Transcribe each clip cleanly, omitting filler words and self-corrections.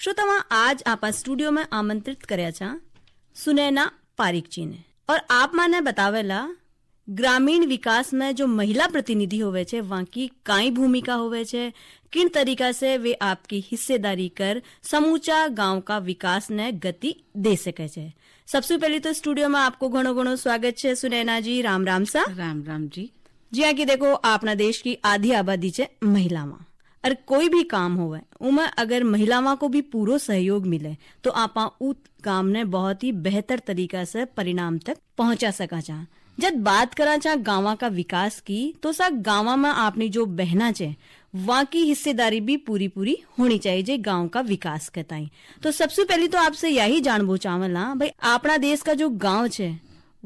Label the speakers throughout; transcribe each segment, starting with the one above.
Speaker 1: श्रोताओं, आज आपा स्टूडियो में आमंत्रित કર્યા છે सुनैना पारिकजी ने और आप माने बतावेला ग्रामीण विकास में जो महिला प्रतिनिधि होवे छे वहां की काई भूमिका होवे छे, किन तरीका से वे आपकी हिस्सेदारी कर समूचा गांव का विकास ने गति दे सके छे। सबसे पहले तो स्टूडियो में आपको घणो घणो स्वागत छे सुनैना जी। राम राम सा।
Speaker 2: राम राम जी।
Speaker 1: जी हाँ की देखो, अपना देश की आधी आबादी छे महिला में, और कोई भी काम होवे उमें अगर महिलाओं को भी पूरा सहयोग मिले तो आपा उस काम ने बहुत ही बेहतर तरीका से परिणाम तक पहुंचा सका चा। जब बात करा चा गांव का विकास की तो सा गांव में आपनी जो बहना छे वहां की हिस्सेदारी भी पूरी पूरी होनी चाहिए जे गांव का विकास करताई। तो सबसे पहले तो आपसे यही जानबो चावला भाई, अपना देश का जो गांव छे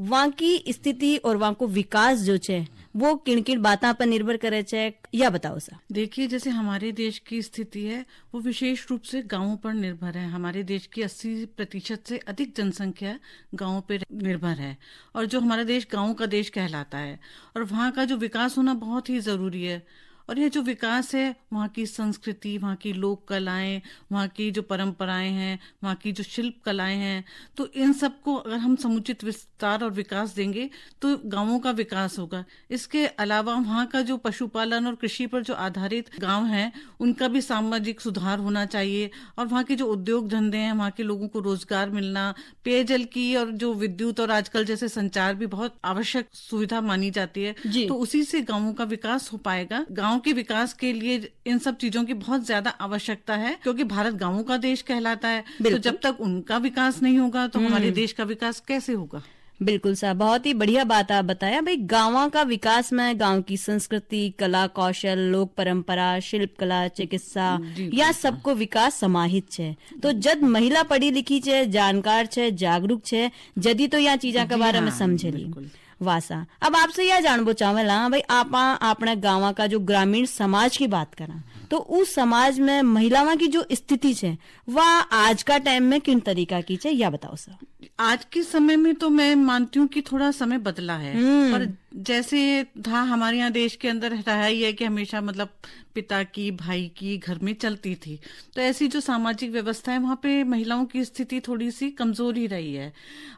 Speaker 1: वहां की स्थिति और वहां को विकास जो छे वो किन किन बातों पर निर्भर करे छे, या बताओ सर।
Speaker 2: देखिए, जैसे हमारे देश की स्थिति है वो विशेष रूप से गांवों पर निर्भर है। हमारे देश की 80% से अधिक जनसंख्या गांवों पर निर्भर है और जो हमारा देश गांवों का देश कहलाता है और वहाँ का जो विकास होना बहुत ही जरूरी है। और ये जो विकास है वहाँ की संस्कृति, वहाँ की लोक कलाएं, वहाँ की जो परंपराएं हैं, वहाँ की जो शिल्प कलाएं हैं, तो इन सबको अगर हम समुचित विस्तार और विकास देंगे तो गांवों का विकास होगा। इसके अलावा वहाँ का जो पशुपालन और कृषि पर जो आधारित गांव हैं उनका भी सामाजिक सुधार होना चाहिए और वहाँ के जो उद्योग धंधे हैं, वहाँ के लोगों को रोजगार मिलना, पेयजल की और जो विद्युत और आजकल जैसे संचार भी बहुत आवश्यक सुविधा मानी जाती है, तो उसी से गांवों का विकास हो पाएगा। गांव के विकास के लिए इन सब चीजों की बहुत ज्यादा आवश्यकता है क्योंकि भारत गांवों का देश कहलाता है। तो जब तक उनका विकास नहीं होगा तो हमारे देश का विकास कैसे होगा।
Speaker 1: बिल्कुल साहब, बहुत ही बढ़िया बात आप बताया भाई। गांवों का विकास में गांव की संस्कृति, कला कौशल, लोक परंपरा, शिल्प कला, चिकित्सा या सबको विकास समाहित छे। तो जब महिला पढ़ी लिखी छे, जानकार छे, जागरूक छे, जदी तो यहाँ चीजा के बारे में समझेली वासा। अब आपसे यह जानबो चावला भाई, आपा अपने गांव का जो ग्रामीण समाज की बात करा तो उस समाज में महिलाओं की जो स्थिति है वह आज का टाइम में किन तरीका की है, या बताओ सर।
Speaker 2: आज के समय में तो मैं मानती हूँ कि थोड़ा समय बदला है, पर जैसे था हमारे यहाँ देश के अंदर रहा ही है कि हमेशा मतलब पिता की, भाई की घर में चलती थी। तो ऐसी जो सामाजिक व्यवस्था है वहाँ पे महिलाओं की स्थिति थोड़ी सी कमजोर ही रही है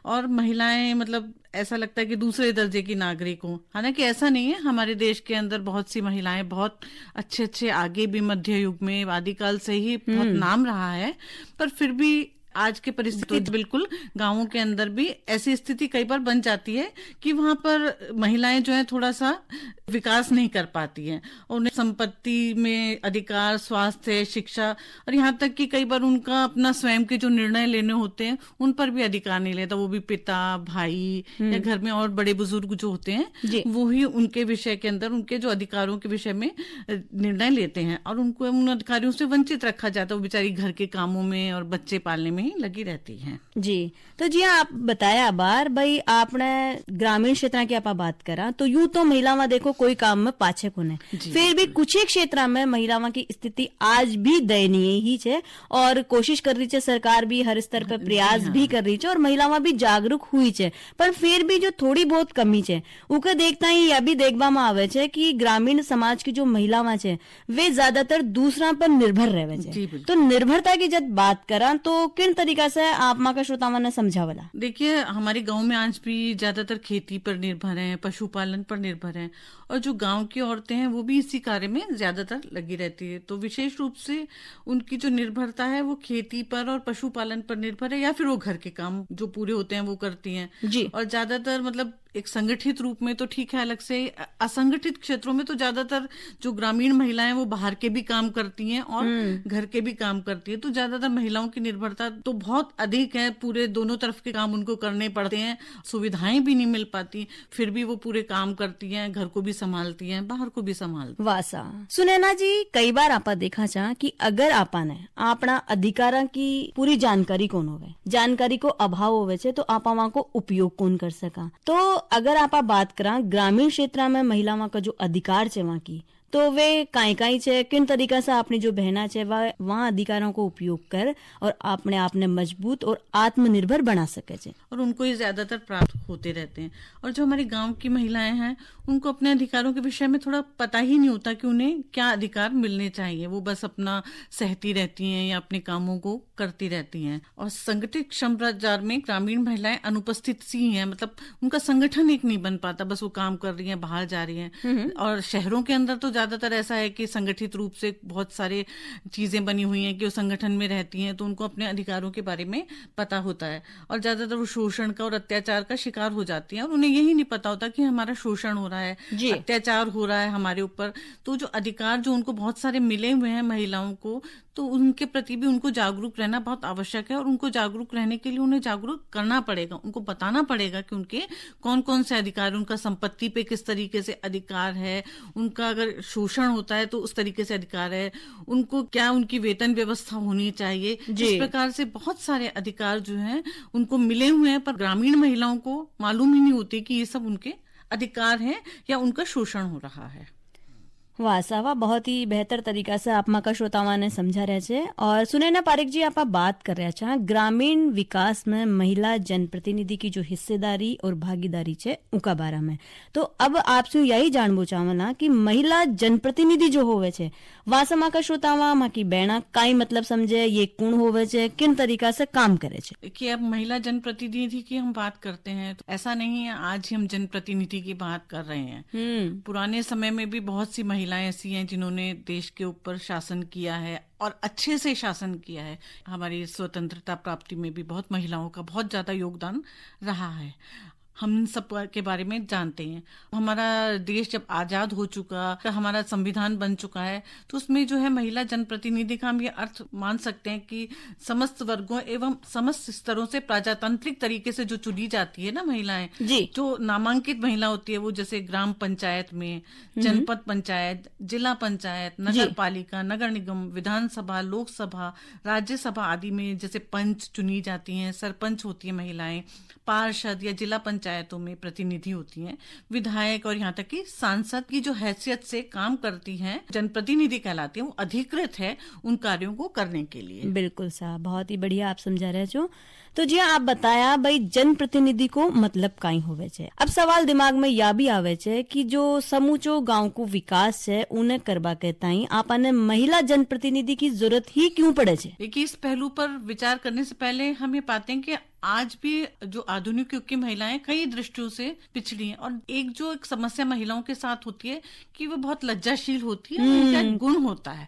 Speaker 2: और महिलाएं मतलब ऐसा लगता है कि दूसरे दर्जे की नागरिक हूँ। हालांकि ऐसा नहीं है, हमारे देश के अंदर बहुत सी महिलाएं बहुत अच्छे अच्छे आगे भी मध्य युग में आदिकाल से ही बहुत नाम रहा है, पर फिर भी आज के परिस्थिति बिल्कुल गांवों के अंदर भी ऐसी स्थिति कई बार बन जाती है कि वहां पर महिलाएं जो है थोड़ा सा विकास नहीं कर पाती हैं। उन्हें संपत्ति में अधिकार, स्वास्थ्य, शिक्षा और यहाँ तक कि कई बार उनका अपना स्वयं के जो निर्णय लेने होते हैं उन पर भी अधिकार नहीं लेता। वो भी पिता, भाई या घर में और बड़े बुजुर्ग जो होते हैं वो ही उनके विषय के अंदर, उनके जो अधिकारों के विषय में निर्णय लेते हैं और उनको उन अधिकारियों से वंचित रखा जाता है। वो बेचारी घर के कामों में और बच्चे पालने में ही लगी रहती हैं। जी
Speaker 1: तो जी आप बताया बार भाई, आपने ग्रामीण क्षेत्र की आप बात करा तो यूं तो महिलाओं देखो कोई काम में पाछे कोने, फिर भी कुछ ही क्षेत्र में महिलाओं की स्थिति आज भी दयनीय ही है और कोशिश कर रही है सरकार भी हर स्तर पर प्रयास भी कर रही है और महिलाओं भी जागरूक हुई है, पर फिर भी जो थोड़ी बहुत कमी है उके देखता ही यह भी देखवा में आवे छे कि ग्रामीण समाज की जो महिलावां छे वे ज्यादातर दूसरा पर निर्भर रहे छे। तो निर्भरता की जब बात करा तो किन तरीका से आप माँ का श्रोताओं ने समझावला।
Speaker 2: देखिए, हमारे गांव में आज भी ज्यादातर खेती पर निर्भर हैं, पशुपालन पर निर्भर हैं और जो गांव की औरतें हैं वो भी इसी कार्य में ज्यादातर लगी रहती है। तो विशेष रूप से उनकी जो निर्भरता है वो खेती पर और पशुपालन पर निर्भर है या फिर वो घर के काम जो पूरे होते हैं वो करती हैं जी। और ज्यादातर मतलब एक संगठित रूप में तो ठीक है, अलग से असंगठित क्षेत्रों में तो ज्यादातर जो ग्रामीण महिलाएं वो बाहर के भी काम करती हैं और घर के भी काम करती है। तो ज्यादातर महिलाओं की निर्भरता तो बहुत अधिक है, पूरे दोनों तरफ के काम उनको करने पड़ते हैं, सुविधाएं भी नहीं मिल पाती, फिर भी वो पूरे काम करती हैं, घर को भी संभालती हैं, बाहर को भी संभालती।
Speaker 1: वासा सुनैना जी, कई बार आपा देखा चाह कि अगर आपा ने अपना अधिकारा की पूरी जानकारी कौन होवे, जानकारी को अभाव होवे छे तो आपा वहां को उपयोग कौन कर सका। तो अगर आप बात करा ग्रामीण क्षेत्र में महिलाओं का जो अधिकार है वहां की, तो वे काई छे किन तरीका से अपनी जो बहना छे वहाँ अधिकारों को उपयोग कर और अपने आप ने मजबूत और आत्मनिर्भर बना सके छे।
Speaker 2: और उनको ये ज्यादातर प्राप्त होते रहते हैं। और जो हमारे गांव की महिलाएं हैं उनको अपने अधिकारों के विषय में थोड़ा पता ही नहीं होता कि उन्हें क्या अधिकार मिलने चाहिए। वो बस अपना सहती रहती हैं या अपने कामों को करती रहती हैं। और संगठित श्रम बाजार में ग्रामीण महिलाएं अनुपस्थित सी हैं, मतलब उनका संगठन एक नहीं बन पाता, बस वो काम कर रही हैं, बाहर जा रही हैं। और शहरों के अंदर तो ज्यादातर ऐसा है कि संगठित रूप से बहुत सारे चीजें बनी हुई हैं कि वो संगठन में रहती हैं, तो उनको अपने अधिकारों के बारे में पता होता है। और ज्यादातर वो शोषण का और अत्याचार का शिकार हो जाती हैं और उन्हें यही नहीं पता होता कि हमारा शोषण हो रहा है, अत्याचार हो रहा है हमारे ऊपर। तो जो अधिकार जो उनको बहुत सारे मिले हुए हैं महिलाओं को, तो उनके प्रति भी उनको जागरूक रहना बहुत आवश्यक है। और उनको जागरूक रहने के लिए उन्हें जागरूक करना पड़ेगा, उनको बताना पड़ेगा कि उनके कौन कौन से अधिकार, उनका संपत्ति पे किस तरीके से अधिकार है, उनका अगर शोषण होता है तो उस तरीके से अधिकार है, उनको क्या उनकी वेतन व्यवस्था होनी चाहिए। इस प्रकार से बहुत सारे अधिकार जो हैं उनको मिले हुए हैं, पर ग्रामीण महिलाओं को मालूम ही नहीं होती कि ये सब उनके अधिकार हैं या उनका शोषण हो रहा है।
Speaker 1: वाह, बहुत ही बेहतर तरीका से आप का श्रोताओं ने समझा रहे छे। और सुनैना पारेख जी, आप बात कर रहे छे ग्रामीण विकास में महिला जनप्रतिनिधि की जो हिस्सेदारी और भागीदारी छे उनका बारे में। तो अब आपसे यही जानबो चाहला कि महिला जनप्रतिनिधि जो होवे छे वासमा का श्रोतावा माँ की बहना काई मतलब समझे, ये कौन होवे छे, किन तरीका से काम करे छे।
Speaker 2: कि अब महिला जनप्रतिनिधि की हम बात करते हैं तो ऐसा नहीं है आज ही हम जनप्रतिनिधि की बात कर रहे हैं। पुराने समय में भी बहुत सी महिलाएं ऐसी हैं जिन्होंने देश के ऊपर शासन किया है और अच्छे से शासन किया है। हमारी स्वतंत्रता प्राप्ति में भी बहुत महिलाओं का बहुत ज्यादा योगदान रहा है, हम सब के बारे में जानते हैं। हमारा देश जब आजाद हो चुका, हमारा संविधान बन चुका है, तो उसमें जो है महिला जनप्रतिनिधि का हम ये अर्थ मान सकते हैं कि समस्त वर्गों एवं समस्त स्तरों से प्रजातांत्रिक तरीके से जो चुनी जाती है ना महिलाएं, जो नामांकित महिला होती है, वो जैसे ग्राम पंचायत में, जनपद पंचायत, जिला पंचायत, नगर पालिका, नगर निगम, विधानसभा, लोकसभा, राज्यसभा आदि में जैसे पंच चुनी जाती हैं, सरपंच होती है महिलाएं, पार्षद या जिला पंचायतों में प्रतिनिधि होती हैं, विधायक और यहाँ तक कि सांसद की जो हैसियत से काम करती हैं, जनप्रतिनिधि कहलाती हैं, वो अधिकृत है उन कार्यों को करने के लिए।
Speaker 1: बिल्कुल साहब, बहुत ही बढ़िया आप समझा रहे हो। तो जी आप बताया भाई जनप्रतिनिधि को मतलब काई होवे छे। अब सवाल दिमाग में या भी आवे छे कि जो समूचो गांव को विकास है उन्हें करवा के ताई आपने महिला जनप्रतिनिधि की जरूरत ही क्यों पड़े छे।
Speaker 2: देखिए, इस पहलू पर विचार करने से पहले हम ये पाते हैं कि आज भी जो आधुनिक युग की महिलाएं कई दृष्टियों से पिछड़ी हैं। और एक समस्या महिलाओं के साथ होती है कि वो बहुत लज्जाशील होती है, उनका गुण होता है,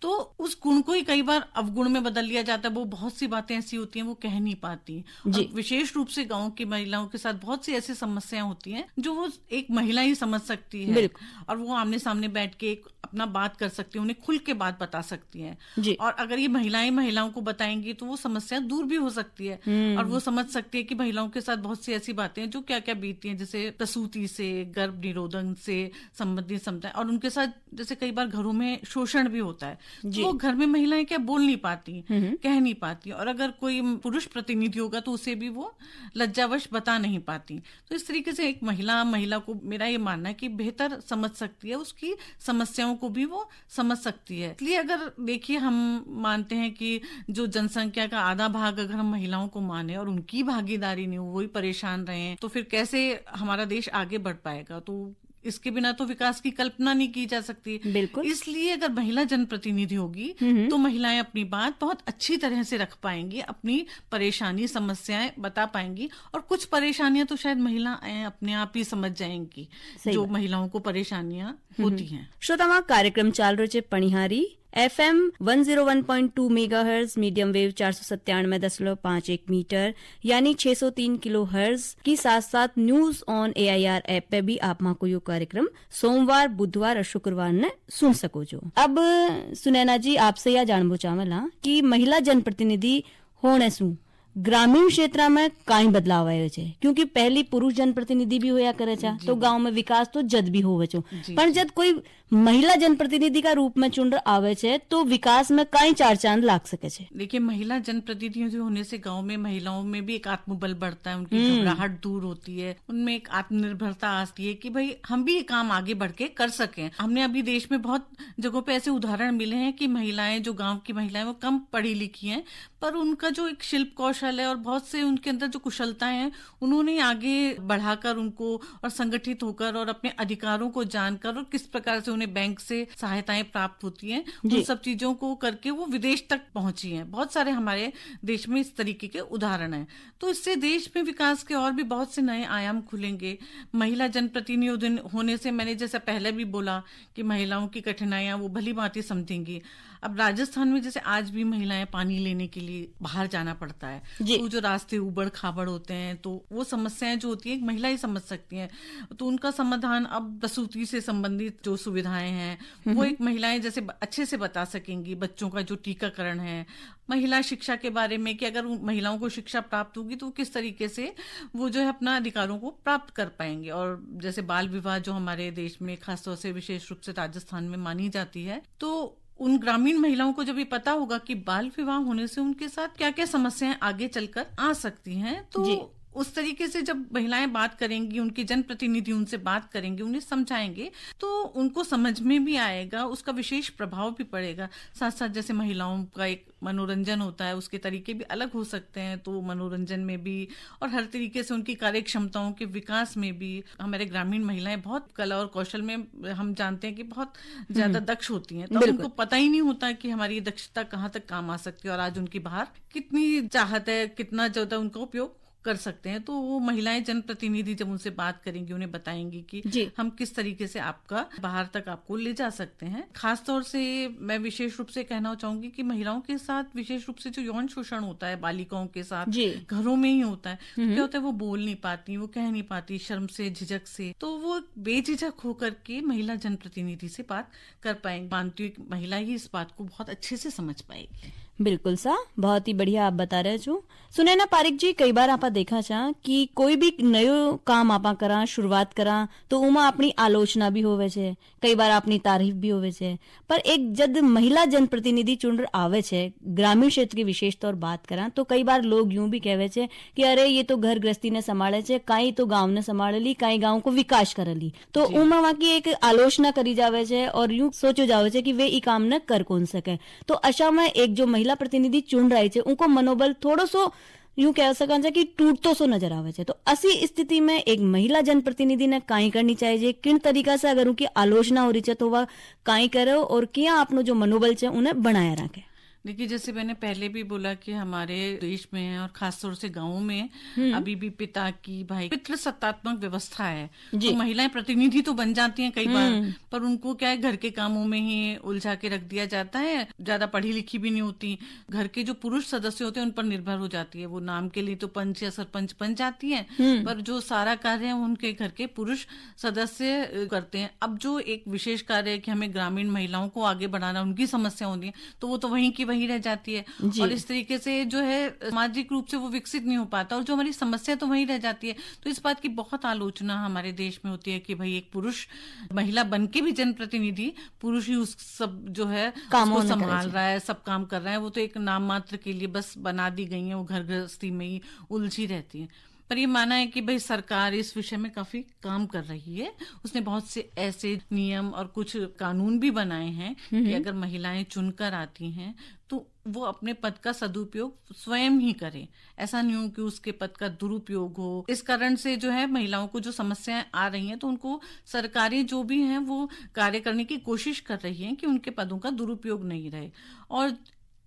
Speaker 2: तो उस गुण को ही कई बार अवगुण में बदल लिया जाता है। वो बहुत सी बातें ऐसी होती हैं वो कह नहीं पाती। और विशेष रूप से गांव की महिलाओं के साथ बहुत सी ऐसी समस्याएं होती हैं जो वो एक महिला ही समझ सकती है, और वो आमने सामने बैठ के अपना बात कर सकती है, उन्हें खुल के बात बता सकती हैं। और अगर ये महिलाओं को बताएंगी तो वो समस्या दूर भी हो सकती है, और वो समझ सकती है कि महिलाओं के साथ बहुत सी ऐसी बातें जो क्या क्या बीतती हैं, जैसे प्रसूति से, गर्भ निरोधन से संबंधित समस्याएं। और उनके साथ जैसे कई बार घरों में शोषण भी होता है, तो वो घर में महिलाएं क्या बोल नहीं पाती, कह नहीं पाती, और अगर कोई पुरुष प्रतिनिधि होगा तो उसे भी वो लज्जावश बता नहीं पाती। तो इस तरीके से एक महिला को मेरा ये मानना है कि बेहतर समझ सकती है, उसकी समस्याओं को भी वो समझ सकती है। इसलिए अगर देखिए, हम मानते हैं कि जो जनसंख्या का आधा भाग अगर हम महिलाओं को माने और उनकी भागीदारी नहीं हो, वही परेशान रहे, तो फिर कैसे हमारा देश आगे बढ़ पाएगा। तो इसके बिना तो विकास की कल्पना नहीं की जा सकती।
Speaker 1: बिल्कुल।
Speaker 2: इसलिए अगर महिला जनप्रतिनिधि होगी तो महिलाएं अपनी बात बहुत अच्छी तरह से रख पाएंगी, अपनी परेशानी समस्याएं बता पाएंगी, और कुछ परेशानियां तो शायद महिलाएं अपने आप ही समझ जाएंगी जो महिलाओं को परेशानियां होती हैं।
Speaker 1: श्रोतामा, कार्यक्रम चाल रहे Panihari FM 101.2 megahertz, medium wave 497.51 metre यानी 603 किलोहर्ट्ज की साथ साथ न्यूज ऑन AIR ऐप पे भी आप मां को यो कार्यक्रम सोमवार, बुधवार और शुक्रवार ने सुन सको जो। अब सुनैना जी, आपसे यह जानबो चाहला कि महिला जनप्रतिनिधि होने सु ग्रामीण क्षेत्र में काई बदलाव आयो छे, क्योंकि पहली पुरुष जनप्रतिनिधि भी होया करे छे, तो गांव में विकास तो जद भी होवे छो, पर जब कोई महिला जनप्रतिनिधि का रूप में चुन आवे छे तो विकास में कई चार चांद लाग सके छे।
Speaker 2: देखिए, महिला जनप्रतिनिधि होने से गांव में महिलाओं में भी एक आत्मबल बढ़ता है, उनकी घबराहट दूर होती है, उनमें एक आत्मनिर्भरता आती है कि भाई हम भी ये काम आगे बढ़ के कर सकें। हमने अभी देश में बहुत जगहों पे ऐसे उदाहरण मिले हैं कि महिलाएं, जो गांव की महिलाएं, वो कम पढ़ी लिखी हैं, पर उनका जो एक शिल्प कौशल है और बहुत से उनके अंदर जो कुशलताएं हैं, उन्होंने आगे बढ़ाकर उनको और संगठित होकर और अपने अधिकारों को जानकर और किस प्रकार से उन्हें बैंक से सहायताएं प्राप्त होती हैं, उन सब चीजों को करके वो विदेश तक पहुंची हैं। बहुत सारे हमारे देश में इस तरीके के उदाहरण हैं। तो इससे देश में विकास के और भी बहुत से नए आयाम खुलेंगे। महिला जनप्रतिनिधि होने से, मैंने जैसे पहले भी बोला कि महिलाओं की कठिनाइयां वो भली भांति समझेंगी। अब राजस्थान में जैसे आज भी महिलाएं पानी लेने के लिए बाहर जाना पड़ता है, तो जो रास्ते उबड़ खाबड़ होते हैं, तो वो समस्याएं जो होती है एक महिला ही समझ सकती हैं। तो उनका समाधान, अब प्रसूति से संबंधित जो सुविधाएं हैं वो एक महिलाएं जैसे अच्छे से बता सकेंगी। बच्चों का जो टीकाकरण है, महिला शिक्षा के बारे में कि अगर महिलाओं को शिक्षा प्राप्त होगी तो किस तरीके से वो जो है अपना अधिकारों को प्राप्त कर पाएंगे। और जैसे बाल विवाह जो हमारे देश में खासतौर से विशेष रूप से राजस्थान में मानी जाती है, तो उन ग्रामीण महिलाओं को जब ये पता होगा कि बाल विवाह होने से उनके साथ क्या क्या समस्याएं आगे चलकर आ सकती हैं, तो उस तरीके से जब महिलाएं बात करेंगी, उनके जनप्रतिनिधि उनसे बात करेंगे, उन्हें समझाएंगे, तो उनको समझ में भी आएगा, उसका विशेष प्रभाव भी पड़ेगा। साथ साथ जैसे महिलाओं का एक मनोरंजन होता है, उसके तरीके भी अलग हो सकते हैं, तो मनोरंजन में भी और हर तरीके से उनकी कार्य क्षमताओं के विकास में भी हमारे ग्रामीण महिलाएं बहुत कला और कौशल में हम जानते हैं कि बहुत ज्यादा दक्ष होती हैं। तो उनको पता ही नहीं होता कि हमारी दक्षता कहाँ तक काम आ सकती है और आज उनकी बाहर कितनी चाहत है, कितना ज्यादा उनका उपयोग कर सकते हैं। तो वो महिलाएं जनप्रतिनिधि जब उनसे बात करेंगी, उन्हें बताएंगी कि हम किस तरीके से आपका बाहर तक आपको ले जा सकते हैं। खासतौर से मैं विशेष रूप से कहना चाहूंगी कि महिलाओं के साथ विशेष रूप से जो यौन शोषण होता है बालिकाओं के साथ घरों में ही होता है, क्या होता है, वो बोल नहीं पाती, वो कह नहीं पाती, शर्म से, झिझक से, तो वो बेझिझक होकर के महिला जनप्रतिनिधि से बात कर पाएंगे। मानती हूँ महिला ही इस बात को बहुत अच्छे से समझ पाएगी।
Speaker 1: बिल्कुल सा, बहुत ही बढ़िया आप बता रहे छो। सुने ना पारिक जी, कई बार आपा देखा छा कि कोई भी नयो काम आपा करा, शुरुआत करा, तो उमा अपनी आलोचना भी होवे छे, कई बार अपनी तारीफ भी होवे छे, पर एक जब महिला जनप्रतिनिधि चुन आवे छे, ग्रामीण क्षेत्र की विशेष तौर बात करा, तो कई बार लोग यूं भी कहवे छे कि अरे ये तो घर गृहस्थी ने संभाले छे, काई तो गांव ने संभाले ली, काई गांव को विकास कर ली, तो उमा वहां की एक आलोचना करी जावे छे और यूं सोचो जावे छे कि वे ई काम न कर कौन सके। तो अशा में एक जो महिला प्रतिनिधि चुन रही है, उनको मनोबल थोड़ो सो यूं कह सका कि टूटतो सो नजर आवे छे। तो ऐसी स्थिति में एक महिला जनप्रतिनिधि ने काई करनी चाहिए, किन तरीका से अगर उनकी आलोचना हो रही है तो वह काई करे और क्या अपनो जो मनोबल है उन्हें बनाए रखे।
Speaker 2: देखिए, जैसे मैंने पहले भी बोला कि हमारे देश में और खासतौर से गांवों में अभी भी पिता की, भाई, पितृ सत्तात्मक व्यवस्था है। तो महिलाएं प्रतिनिधि तो बन जाती हैं कई बार, पर उनको क्या है, घर के कामों में ही उलझा के रख दिया जाता है, ज्यादा पढ़ी लिखी भी नहीं होती। घर के जो पुरुष सदस्य होते हैं उन पर निर्भर हो जाती है, वो नाम के लिए तो पंच या सरपंच बन जाती है, पर जो सारा कार्य है उनके घर के पुरुष सदस्य करते हैं। अब जो एक विशेष कार्य है कि हमें ग्रामीण महिलाओं को आगे बढ़ाना, उनकी समस्या होती है, तो वो तो वहीं की वहीं रह जाती है और इस तरीके से जो है सामाजिक रूप से वो विकसित नहीं हो पाता और जो हमारी समस्या तो वहीं रह जाती है। तो इस बात की बहुत आलोचना हमारे देश में होती है कि भाई एक पुरुष महिला बन के भी जनप्रतिनिधि, पुरुष ही उस सब जो है उसको संभाल रहा है, सब काम कर रहा है, वो तो एक नाम मात्र के लिए बस बना दी गई है, वो घर गृहस्थी में ही उलझी रहती है। पर ये माना है कि भाई सरकार इस विषय में काफी काम कर रही है। उसने बहुत से ऐसे नियम और कुछ कानून भी बनाए हैं कि अगर महिलाएं चुनकर आती हैं तो वो अपने पद का सदुपयोग स्वयं ही करें, ऐसा नहीं हो कि उसके पद का दुरुपयोग हो। इस कारण से जो है महिलाओं को जो समस्याएं आ रही हैं, तो उनको सरकारें जो भी हैं वो कार्य करने की कोशिश कर रही हैं कि उनके पदों का दुरुपयोग नहीं रहे। और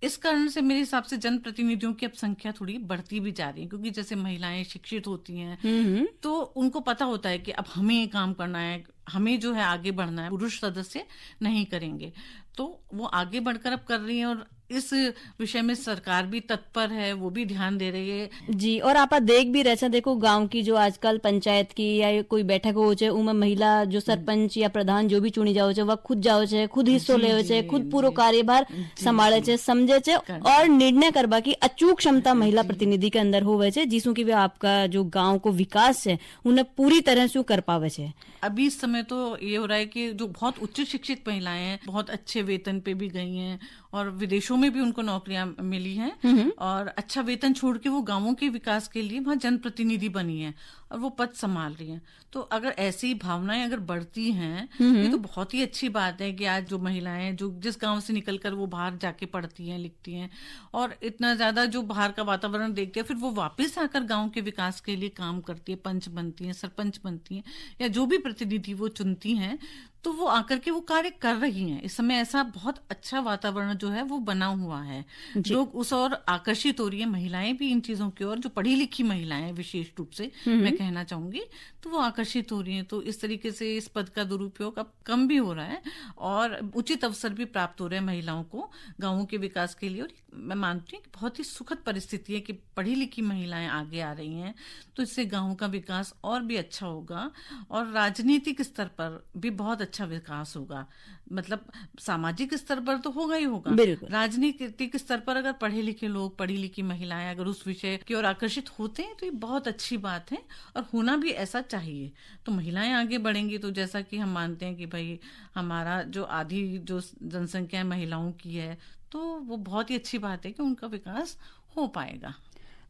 Speaker 2: इस कारण से मेरे हिसाब से जनप्रतिनिधियों की अब संख्या थोड़ी बढ़ती भी जा रही है, क्योंकि जैसे महिलाएं शिक्षित होती हैं तो उनको पता होता है कि अब हमें ये काम करना है, हमें जो है आगे बढ़ना है, पुरुष सदस्य नहीं करेंगे, तो वो आगे बढ़कर अब कर रही हैं और इस विषय में सरकार भी तत्पर है, वो भी ध्यान दे रही है
Speaker 1: जी। और आप देख भी रहे देखो गांव की जो आजकल पंचायत की या कोई बैठक हो छे, उनमें महिला जो सरपंच या प्रधान जो भी चुनी जाओ छे, वह खुद जाओ छे, खुद हिस्सो ले छे, खुद पूरो कार्यभार संभाले छे, समझे छे और निर्णय करवा की अचूक क्षमता महिला प्रतिनिधि के अंदर होवे छे, जिसू की वे आपका जो गांव को विकास है उन्हें पूरी तरह से कर पावे छे।
Speaker 2: अभी इस समय तो ये हो रहा है कि जो बहुत उच्च शिक्षित महिलाएं हैं, बहुत अच्छे वेतन पे भी गई हैं और विदेशों में भी उनको नौकरियां मिली हैं और अच्छा वेतन छोड़ के वो गांवों के विकास के लिए वहां जनप्रतिनिधि बनी है और वो पद संभाल रही हैं। तो अगर ऐसी भावनाएं अगर बढ़ती हैं, ये तो बहुत ही अच्छी बात है कि आज जो महिलाएं जो जिस गांव से निकलकर वो बाहर जाके पढ़ती हैं, लिखती हैं और इतना ज्यादा जो बाहर का वातावरण देखती है, फिर वो वापस आकर गांव के विकास के लिए काम करती है, पंच बनती हैं, सरपंच बनती हैं या जो भी प्रतिनिधि वो चुनती हैं, तो वो आकर के वो कार्य कर रही हैं। इस समय ऐसा बहुत अच्छा वातावरण जो है वो बना हुआ है, लोग उस ओर आकर्षित हो रही है, महिलाएं भी इन चीजों की ओर, जो पढ़ी लिखी महिलाएं विशेष रूप से मैं कहना चाहूंगी, तो वो आकर्षित हो रही हैं। तो इस तरीके से इस पद का दुरुपयोग अब कम भी हो रहा है और उचित अवसर भी प्राप्त हो रहे हैं महिलाओं को गांवों के विकास के लिए। और मैं मानती हूँ कि बहुत ही सुखद परिस्थिति है कि पढ़ी लिखी महिलाएं आगे आ रही हैं, तो इससे गांवों का विकास और भी अच्छा होगा और राजनीतिक स्तर पर भी बहुत अच्छा विकास होगा। मतलब सामाजिक स्तर पर तो होगा ही होगा, राजनीतिक स्तर पर अगर पढ़े लिखे लोग, पढ़ी लिखी महिलाएं अगर उस विषय की ओर आकर्षित होते हैं तो ये बहुत अच्छी बात है और होना भी ऐसा चाहिए। तो महिलाएं आगे बढ़ेंगी तो जैसा कि हम मानते हैं कि भाई हमारा जो आधी जो जनसंख्या महिलाओं की है, तो वो बहुत ही अच्छी बात है कि उनका विकास हो पाएगा।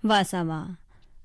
Speaker 1: वाह सा वाह।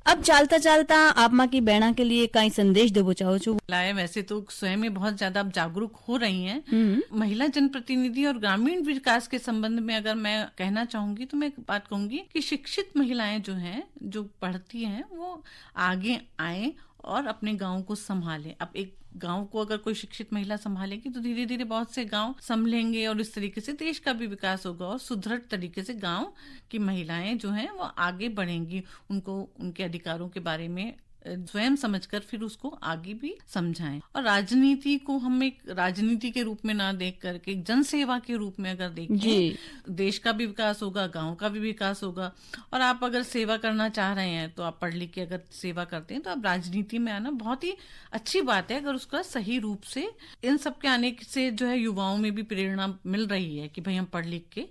Speaker 1: अब चालता चालता आप माँ की बहना के लिए कई संदेश देवो चाहो छो?
Speaker 2: लाए वैसे तो स्वयं में बहुत ज्यादा अब जागरूक हो रही हैं। महिला जनप्रतिनिधि और ग्रामीण विकास के संबंध में अगर मैं कहना चाहूंगी तो मैं एक बात कहूंगी कि शिक्षित महिलाएं जो हैं, जो पढ़ती हैं, वो आगे आए और अपने गांव को संभालें। अब एक गांव को अगर कोई शिक्षित महिला संभालेगी तो धीरे धीरे बहुत से गांव संभलेंगे और इस तरीके से देश का भी विकास होगा और सुदृढ़ तरीके से गांव की महिलाएं जो हैं वो आगे बढ़ेंगी। उनको उनके अधिकारों के बारे में स्वयं समझकर फिर उसको आगे भी समझाएं। और राजनीति को हम एक राजनीति के रूप में ना देख करके जन सेवा के रूप में अगर देखें, देश का भी विकास होगा, गांव का भी विकास होगा। और आप अगर सेवा करना चाह रहे हैं तो आप पढ़ लिख के अगर सेवा करते हैं तो आप राजनीति में आना बहुत ही अच्छी बात है, अगर उसका सही रूप से। इन सब के आने से जो है युवाओं में भी प्रेरणा मिल रही है कि भाई हम पढ़ लिख के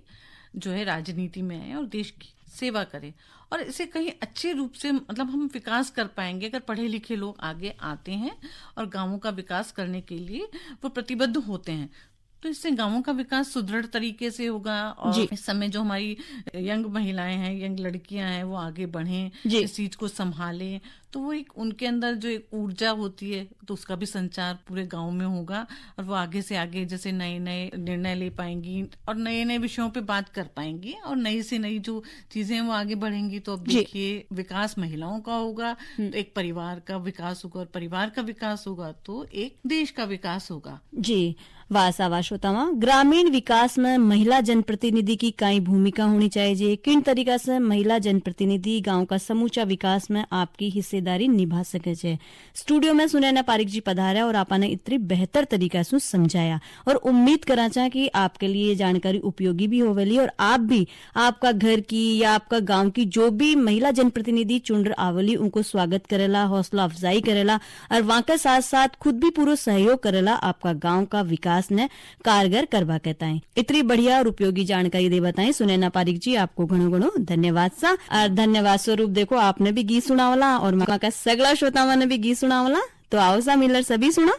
Speaker 2: जो है राजनीति में आए और देश की सेवा करें और इसे कहीं अच्छे रूप से मतलब हम विकास कर पाएंगे अगर पढ़े लिखे लोग आगे आते हैं और गांवों का विकास करने के लिए वो प्रतिबद्ध होते हैं। तो इससे गांवों का विकास सुदृढ़ तरीके से होगा और इस समय जो हमारी यंग महिलाएं हैं, यंग लड़कियां हैं, वो आगे बढ़ें, इस चीज को संभालें, तो वो एक उनके अंदर जो एक ऊर्जा होती है तो उसका भी संचार पूरे गांव में होगा और वो आगे से आगे जैसे नए नए निर्णय ले पाएंगी और नए नए विषयों पे बात कर पाएंगी और नई से नई जो चीजें वो आगे बढ़ेंगी। तो अब देखिए विकास महिलाओं का होगा तो एक परिवार का विकास होगा और परिवार का विकास होगा तो एक देश का विकास होगा।
Speaker 1: जी वाह श्रोतावा, ग्रामीण विकास में महिला जनप्रतिनिधि की कई भूमिका होनी चाहिए। किन तरीका से महिला जनप्रतिनिधि गांव का समूचा विकास में आपकी हिस्सेदारी निभा सके छे। स्टूडियो में सुनैना पारिक जी पधारा और आपने इतनी बेहतर तरीका से समझाया और उम्मीद करा चाह कि आपके लिए जानकारी उपयोगी भी होवेली और आप भी आपका घर की या आपका गांव की जो भी महिला जनप्रतिनिधि चुन आवली उनको स्वागत करेला, हौसला अफजाई करेला और वहां के साथ साथ खुद भी पूरा सहयोग करेला आपका गांव का विकास ने कारगर करवा कहता है। इतनी बढ़िया और उपयोगी जानकारी दे बताएं सुनैना पारिक जी, आपको घणो घणो धन्यवाद सा। और धन्यवाद स्वरूप देखो आपने भी गीत सुनावला और का सगला श्रोताओं ने भी गीत सुनावला, तो आओ सा मिलर सभी सुना।